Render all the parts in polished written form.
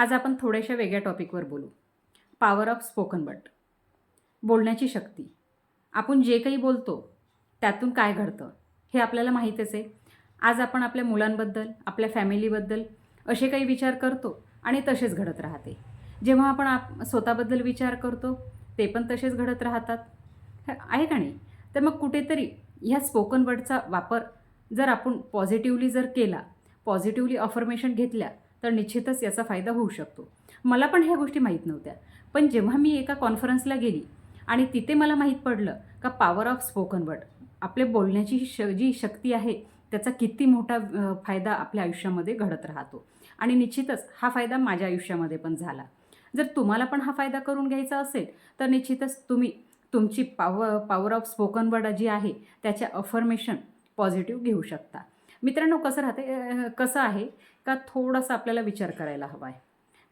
आज आपण थोड्याशा वेगळ्या टॉपिकवर बोलू. Power of spoken word. बोलण्याची शक्ती. आपण जे काही बोलतो त्यातून काय घडतं हे आपल्याला माहीतच आहे. आज आपण आपल्या मुलांबद्दल, आपल्या फॅमिलीबद्दल असे काही विचार करतो आणि तसेच घडत राहते. जेव्हा आपण स्वतःबद्दल विचार करतो ते पण तसेच घडत राहतात. आहे का नाही? तर मग कुठेतरी ह्या स्पोकन वर्डचा वापर जर आपण पॉझिटिव्हली जर केला, पॉझिटिव्हली अफर्मेशन घेतल्या, तर निश्चितच याचा फायदा होऊ शकतो. मला पण ह्या गोष्टी माहीत नव्हत्या. पण जेव्हा मी एका कॉन्फरन्सला गेली आणि तिथे मला माहीत पडलं का पॉवर ऑफ स्पोकन वर्ड, आपले बोलण्याची जी शक्ती आहे त्याचा किती मोठा फायदा आपल्या आयुष्यामध्ये घडत राहतो. आणि निश्चितच हा फायदा माझ्या आयुष्यामध्ये पण झाला. जर तुम्हाला पण हा फायदा करून घ्यायचा असेल तर निश्चितच तुम्ही तुमची पॉवर ऑफ स्पोकन वर्ड जी आहे त्याच्या अफर्मेशन पॉझिटिव्ह घेऊ शकता. मित्रांनो, कसं आहे का थोडासा आपल्याला विचार करायला हवा आहे.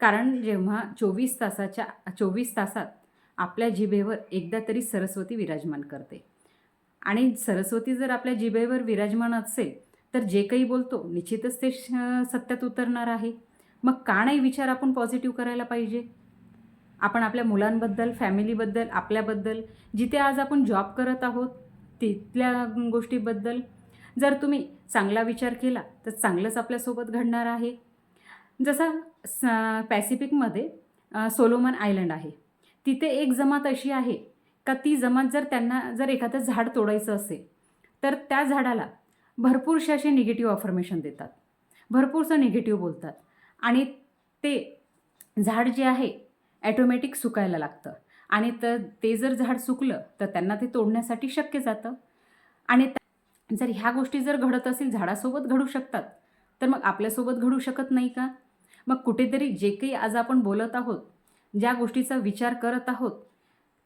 कारण जेव्हा 24 तासात आपल्या जिभेवर एकदा तरी सरस्वती विराजमान करते. आणि सरस्वती जर आपल्या जिभेवर विराजमान असेल तर जे काही बोलतो निश्चितच ते सत्यात उतरणार आहे. मग का नाही विचार आपण पॉझिटिव्ह करायला पाहिजे. आपण आपल्या मुलांबद्दल, फॅमिलीबद्दल, आपल्याबद्दल, जिथे आज आपण जॉब करत आहोत तिथल्या गोष्टीबद्दल जर तुम्ही चांगला विचार केला तर चांगलंच आपल्यासोबत घडणार आहे. जसं पॅसिफिकमध्ये सोलोमन आयलंड आहे. तिथे एक जमात अशी आहे का ती जमात त्यांना जर एखादं झाड तोडायचं असेल तर त्या झाडाला भरपूरसे असे निगेटिव्ह अफर्मेशन देतात, भरपूरसं निगेटिव्ह बोलतात आणि ते झाड जे आहे ॲटोमॅटिक सुकायला लागतं. आणि ते जर झाड सुकलं तर त्यांना ते तोडण्यासाठी शक्य जातं. आणि जर ह्या गोष्टी जर घडत असेल, झाडासोबत घडू शकतात, तर मग आपल्यासोबत घडू शकत नाही का? मग कुठेतरी जे काही आज आपण बोलत आहोत, ज्या गोष्टीचा विचार करत आहोत,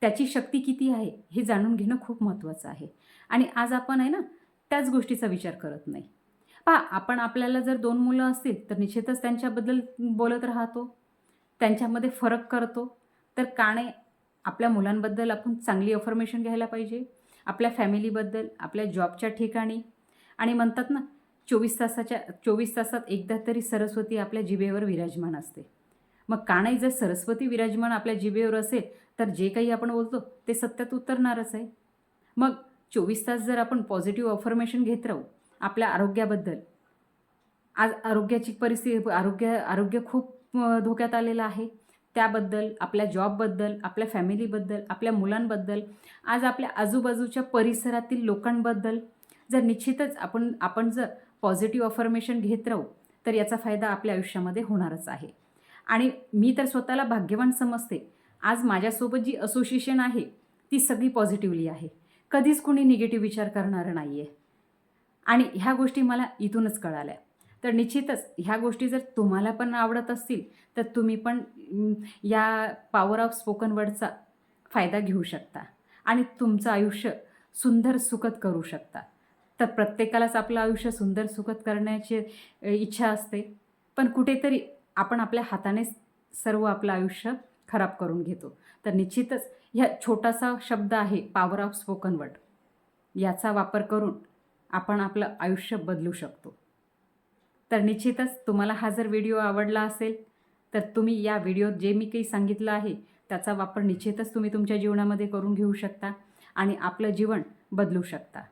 त्याची शक्ती किती आहे हे जाणून घेणं खूप महत्त्वाचं आहे. आणि आज आपण आहे ना त्याच गोष्टीचा विचार करत नाही. आपण आपल्याला जर 2 मुलं असतील तर निश्चितच त्यांच्याबद्दल बोलत राहतो, त्यांच्यामध्ये फरक करतो. तर का नाही आपल्या मुलांबद्दल आपण चांगली अफर्मेशन घ्यायला पाहिजे, आपल्या फॅमिलीबद्दल, आपल्या जॉबच्या ठिकाणी. आणि म्हणतात ना 24 तासात एकदा तरी सरस्वती आपल्या जिभेवर विराजमान असते. मग का नाही जर सरस्वती विराजमान आपल्या जिभेवर असेल तर जे काही आपण बोलतो ते सत्यात उतरणारच आहे. मग 24 तास जर आपण पॉझिटिव्ह अफर्मेशन घेत राहू आपल्या आरोग्याबद्दल. आज आरोग्याची परिस्थिती, आरोग्य खूप धोक्यात आलेलं आहे. त्याबद्दल, आपल्या जॉबबद्दल, आपल्या फॅमिलीबद्दल, आपल्या मुलांबद्दल, आज आपल्या आजूबाजूच्या परिसरातील लोकांबद्दल जर निश्चितच आपण जर पॉझिटिव्ह अफर्मेशन घेत राहू तर याचा फायदा आपल्या आयुष्यामध्ये होणारच आहे. आणि मी तर स्वतःला भाग्यवान समजते. आज माझ्यासोबत जी असोसिएशन आहे ती सगळी पॉझिटिव्हली आहे. कधीच कोणी निगेटिव्ह विचार करणारं नाही आहे. आणि ह्या गोष्टी मला इथूनच कळाल्या. तर निश्चितच ह्या गोष्टी जर तुम्हाला पण आवडत असतील तर तुम्ही पण या पॉवर ऑफ स्पोकन वर्डचा फायदा घेऊ शकता आणि तुमचं आयुष्य सुंदर सुखद करू शकता. तर प्रत्येकालाच आपलं आयुष्य सुंदर सुखद करण्याची इच्छा असते. पण कुठेतरी आपण आपल्या हाताने सर्व आपलं आयुष्य खराब करून घेतो. तर निश्चितच ह्या छोटासा शब्द आहे पॉवर ऑफ स्पोकन वर्ड, याचा वापर करून आपण आपलं आयुष्य बदलू शकतो. तर निश्चितच तुम्हाला हा जर व्हिडिओ आवडला असेल तर तुम्ही या व्हिडिओत जे मी काही सांगितलं आहे त्याचा वापर निश्चितच तुम्ही तुमच्या जीवनामध्ये करून घेऊ शकता आणि आपलं जीवन बदलू शकता.